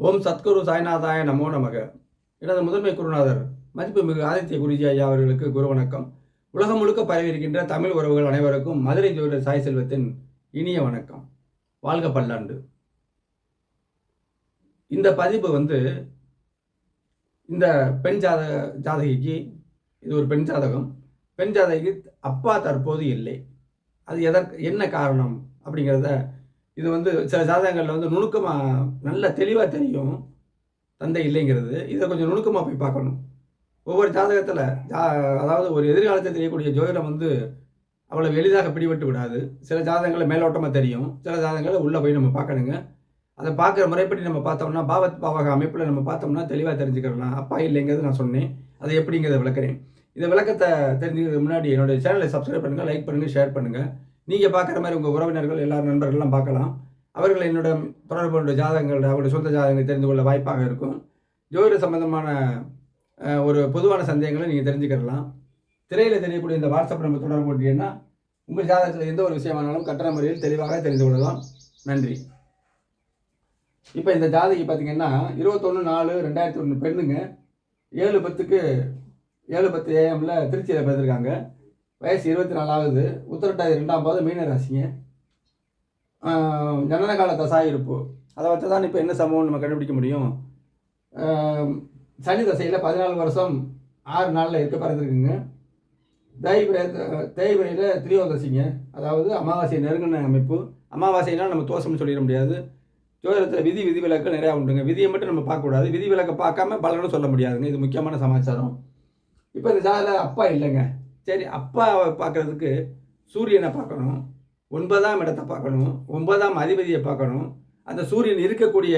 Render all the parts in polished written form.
ஓம் சத்குரு சாய்நாதாய நமோ நமக. எனது முதன்மை குருநாதர் மதிப்புமிகு ஆதித்ய குருஜி ஐயா அவர்களுக்கு குரு வணக்கம். உலகம் முழுக்க பரவி இருக்கின்ற தமிழ் உறவுகள் அனைவருக்கும் மதுரை ஜோதிடர் சாய் செல்வத்தின் இனிய வணக்கம். வாழ்க பல்லாண்டு. இந்த பதிவு இந்த பெண் ஜாதகிக்கு இது ஒரு பெண் ஜாதகம். பெண் ஜாதகிக்கு அப்பா தற்போது இல்லை. அது என்ன காரணம் அப்படிங்கிறத இது சில ஜாதகங்களில் நுணுக்கமாக நல்ல தெளிவாக தெரியும் தந்தை இல்லைங்கிறது. இதை கொஞ்சம் நுணுக்கமாக போய் பார்க்கணும். ஒவ்வொரு ஜாதகத்தில் அதாவது ஒரு எதிர்காலத்தில் தெரியக்கூடிய ஜோதிடம் அவ்வளவு எளிதாக பிடிபட்டு விடாது. சில ஜாதகங்களில் மேலோட்டமாக தெரியும், சில ஜாதகங்களை உள்ளே போய் நம்ம பார்க்கணுங்க. அதை பார்க்குற முறைப்படி நம்ம பார்த்தோம்னா பாவத் பாவக அமைப்பில் நம்ம பார்த்தோம்னா தெளிவாக தெரிஞ்சுக்கலாம். அப்பா இல்லைங்கிறது நான் சொன்னேன், அதை எப்படிங்கிறத விளக்குறேன். இந்த விளக்கத்தை தெரிஞ்சுக்கிறதுக்கு முன்னாடி என்னுடைய சேனலை சப்ஸ்கிரைப் பண்ணுங்கள், லைக் பண்ணுங்கள், ஷேர் பண்ணுங்கள். நீங்கள் பார்க்குற மாதிரி உங்கள் உறவினர்கள் எல்லாரும் நண்பர்கள்லாம் பார்க்கலாம். அவர்கள் என்னோட தொடர்புடைய ஜாதகங்கள் அவருடைய சொந்த ஜாதகங்கள் தெரிந்து கொள்ள வாய்ப்பாக இருக்கும். ஜோதிட சம்பந்தமான ஒரு பொதுவான சந்தேகங்களை நீங்கள் தெரிஞ்சுக்கலாம். திரையில் தெரியக்கூடிய இந்த வாட்ஸ்அப் நம்பர் தொடர்பு கொண்டீங்கன்னா உங்கள் ஜாதகத்தில் எந்த ஒரு விஷயமானாலும் கட்டண முறையில் தெளிவாக தெரிந்து கொள்ளலாம். நன்றி. இப்போ இந்த ஜாதகி பார்த்தீங்கன்னா 21/4/2001 பெண்ணுங்க. 7:10 AM திருச்சியில் பிறந்திருக்காங்க. வயசு 24 ஆகுது. உத்திரட்டாதி 2ஆம் பாதம், மீன ராசிங்க. ஜனன கால தசா இருப்பு அதை வச்சு தான் இப்போ என்ன சம்பவம் நம்ம கண்டுபிடிக்க முடியும். சனி தசையில் 14 வருஷம் 6 நாளில் இருக்க பிறந்திருக்குங்க. தேய்பிரையில் திரியோதசிங்க, அதாவது அமாவாசை நெருங்கின அமைப்பு. அமாவாசைனால் நம்ம தோஷம்னு சொல்லிட முடியாது. ஜோதிடத்தில் விதி விலக்கு நிறையா உண்டுங்க. விதியை மட்டும் நம்ம பார்க்கக்கூடாது, விதி விலக்கை பார்க்காம பலனும் சொல்ல முடியாதுங்க. இது முக்கியமான சமாச்சாரம். இப்போ இந்த ஜாதகத்தில் அப்பா இல்லைங்க. சரி, அப்பாவை பார்க்குறதுக்கு சூரியனை பார்க்கணும், 9ஆம் இடத்தை பார்க்கணும், 9ஆம் அதிபதியை பார்க்கணும், அந்த சூரியன் இருக்கக்கூடிய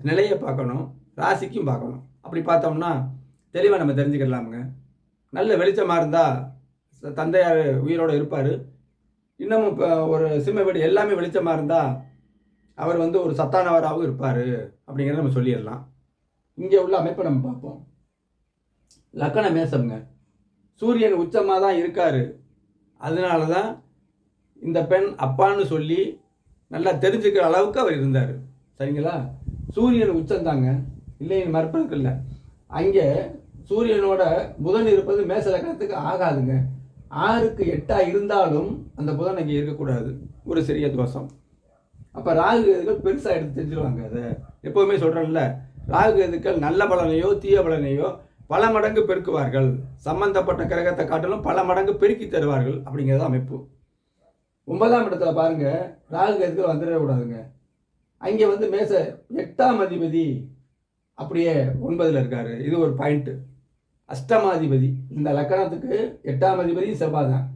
நிலையை பார்க்கணும், ராசிக்கும் பார்க்கணும். அப்படி பார்த்தோம்னா தெளிவாக நம்ம தெரிஞ்சுக்கலாமுங்க. நல்ல வெளிச்சமாக இருந்தால் தந்தையார் உயிரோடு இருப்பார். இன்னமும் இப்போ ஒரு சிம்ம வீடு எல்லாமே வெளிச்சமாக இருந்தால் அவர் ஒரு சத்தானவராகவும் இருப்பார் அப்படிங்கிறத நம்ம சொல்லிடலாம். இங்கே உள்ள அமைப்பை நம்ம பார்ப்போம். லக்கண மேசம்ங்க. சூரியன் உச்சமாக தான் இருக்கார். அதனால தான் இந்த பெண் அப்பான்னு சொல்லி நல்லா தெரிஞ்சுக்கிற அளவுக்கு அவர் இருந்தார். சரிங்களா? சூரியன் உச்சந்தாங்க, இல்லைன்னு மறுப்பதுக்கு இல்லை. அங்கே சூரியனோட புதன் இருப்பது மேச லக்கணத்துக்கு ஆகாதுங்க. 6க்கு 8 இருந்தாலும் அந்த புதன் அங்கே இருக்கக்கூடாது, ஒரு சிறிய தோஷம். அப்போ ராகு கேதுக்கள் பெருசாக எடுத்து தெரிஞ்சிருவாங்க. அதை எப்போவுமே சொல்கிறேன்ல, ராகு கேதுக்கள் நல்ல பலனையோ தீய பலனையோ பல மடங்கு பெருக்குவார்கள். சம்பந்தப்பட்ட கிரகத்தை காட்டிலும் பல மடங்கு பெருக்கி தருவார்கள் அப்படிங்கிறது அமைப்பு. 9ஆம் இடத்துல பாருங்க, ராகு கேதுக்கள் வந்துடவே கூடாதுங்க. அங்கே மேச 8ஆம் அதிபதி அப்படியே 9ல் இருக்காரு. இது ஒரு பாயிண்ட்டு. அஷ்டமாதிபதி இந்த லக்கணத்துக்கு 8ஆம் அதிபதி செவ்வாய் தான்.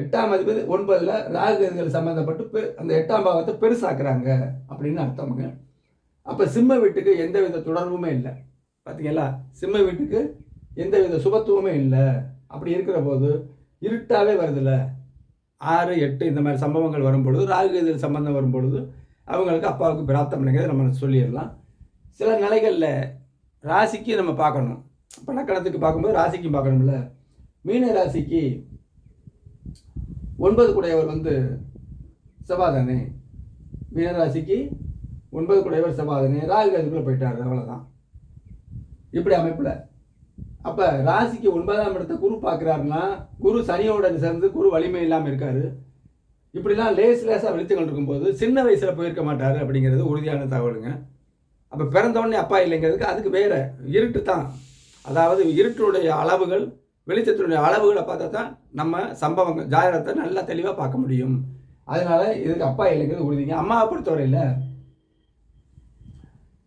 8ஆம் அதிபதி 9ல் ராகு கேதுகள் சம்பந்தப்பட்டு அந்த 8ஆம் பாவத்தை பெருசாக்குறாங்க அப்படின்னு அர்த்தமுங்க. அப்போ சிம்ம வீட்டுக்கு எந்தவித தொடர்புமே இல்லை. பார்த்தீங்களா? சிம்ம வீட்டுக்கு எந்தவித சுபத்துவமே இல்லை. அப்படி இருக்கிற போது இருட்டாகவே வருதில்ல. 6, 8 இந்த மாதிரி சம்பவங்கள் வரும்பொழுது, ராகு சம்பந்தம் வரும்பொழுது அவங்களுக்கு அப்பாவுக்கு பிராப்தம் இல்லைங்கிறத நம்ம சொல்லிடலாம். சில நிலைகளில் ராசிக்கு நம்ம பார்க்கணும். இப்போ லக்கணத்துக்கு பார்க்கும்போது ராசிக்கும் பார்க்கணும்ல. மீன ராசிக்கு 9 கூடையவர் செவ்வாய் தானே. மீன ராசிக்கு 9 கூடையவர் செவ்வாய் தானே. ராகு அதுக்குள்ளே போயிட்டார், அவ்வளோதான். இப்படி அமைப்பில் அப்போ ராசிக்கு 9ஆம் இடத்தை குரு பார்க்குறாருன்னா, குரு சனியோட சேர்ந்து குரு வலிமை இல்லாமல் இருக்கார். இப்படிலாம் லேசாக வெளிச்சங்கள் இருக்கும்போது சின்ன வயசில் போயிருக்க மாட்டார் அப்படிங்கிறது உறுதியான தகவலுங்க. அப்போ பிறந்தவொடனே அப்பா இல்லைங்கிறதுக்கு அதுக்கு வேறு இருட்டு தான். அதாவது இருட்டுடைய அளவுகள், வெளிச்சத்தினுடைய அளவுகளை பார்த்தா தான் நம்ம சம்பவங்கள் ஜாதகத்தை நல்லா தெளிவாக பார்க்க முடியும். அதனால இதுக்கு அப்பா இல்லைங்கிறது உறுதிங்க. அம்மாவை பொறுத்தவரையில்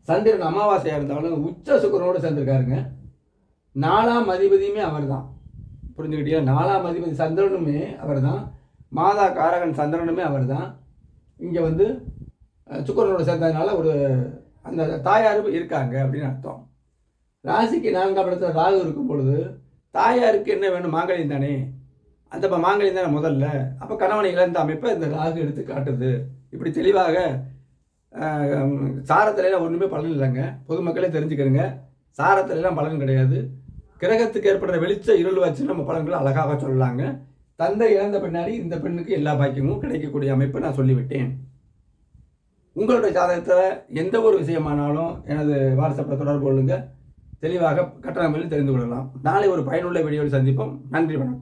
சந்திரன் அமாவாசையாக இருந்தாலும் உச்ச சுக்கரனோடு சேர்ந்துருக்காருங்க. 4ஆம் அதிபதியுமே அவர் தான். புரிஞ்சுக்கிட்டீங்களா? 4ஆம் அதிபதி சந்திரனுமே அவர் தான். மாதா காரகன் சந்திரனுமே அவர் தான். இங்கே சுக்கரனோடு சேர்ந்ததுனால ஒரு அந்த தாயார் இருக்காங்க அப்படின்னு அர்த்தம். ராசிக்கு 4ஆம் இடத்துல ராகு இருக்கும் பொழுது தாயாருக்கு என்ன வேணும்? மாங்கல்யம் தானே. அந்த மாங்கல்யம் தானே முதல்ல. அப்போ கணவனை இழந்த அமைப்பை இந்த ராகு எடுத்து காட்டுது. இப்படி தெளிவாக சாரத்திலாம் ஒன்றுமே பலன் இல்லைங்க. பொதுமக்களே தெரிஞ்சுக்கிறங்க, சாரத்திலாம் பலன் கிடையாது. கிரகத்துக்கு ஏற்படுற வெளிச்ச இருள் வச்சு நம்ம பலன்களை அழகாக சொல்லலாங்க. தந்தை இழந்த பின்னாடி இந்த பெண்ணுக்கு எல்லா பாக்கியமும் கிடைக்கக்கூடிய அமைப்பை நான் சொல்லிவிட்டேன். உங்களுடைய ஜாதகத்தில் எந்த ஒரு விஷயமானாலும் எனது வாட்ஸ்அப்பில் தொடர்பு கொள்ளுங்க. தெளிவாக கட்டணமில் தெரிந்து கொள்ளலாம். நாளை ஒரு பயனுள்ள வீடியோவில் சந்திப்போம். நன்றி, வணக்கம்.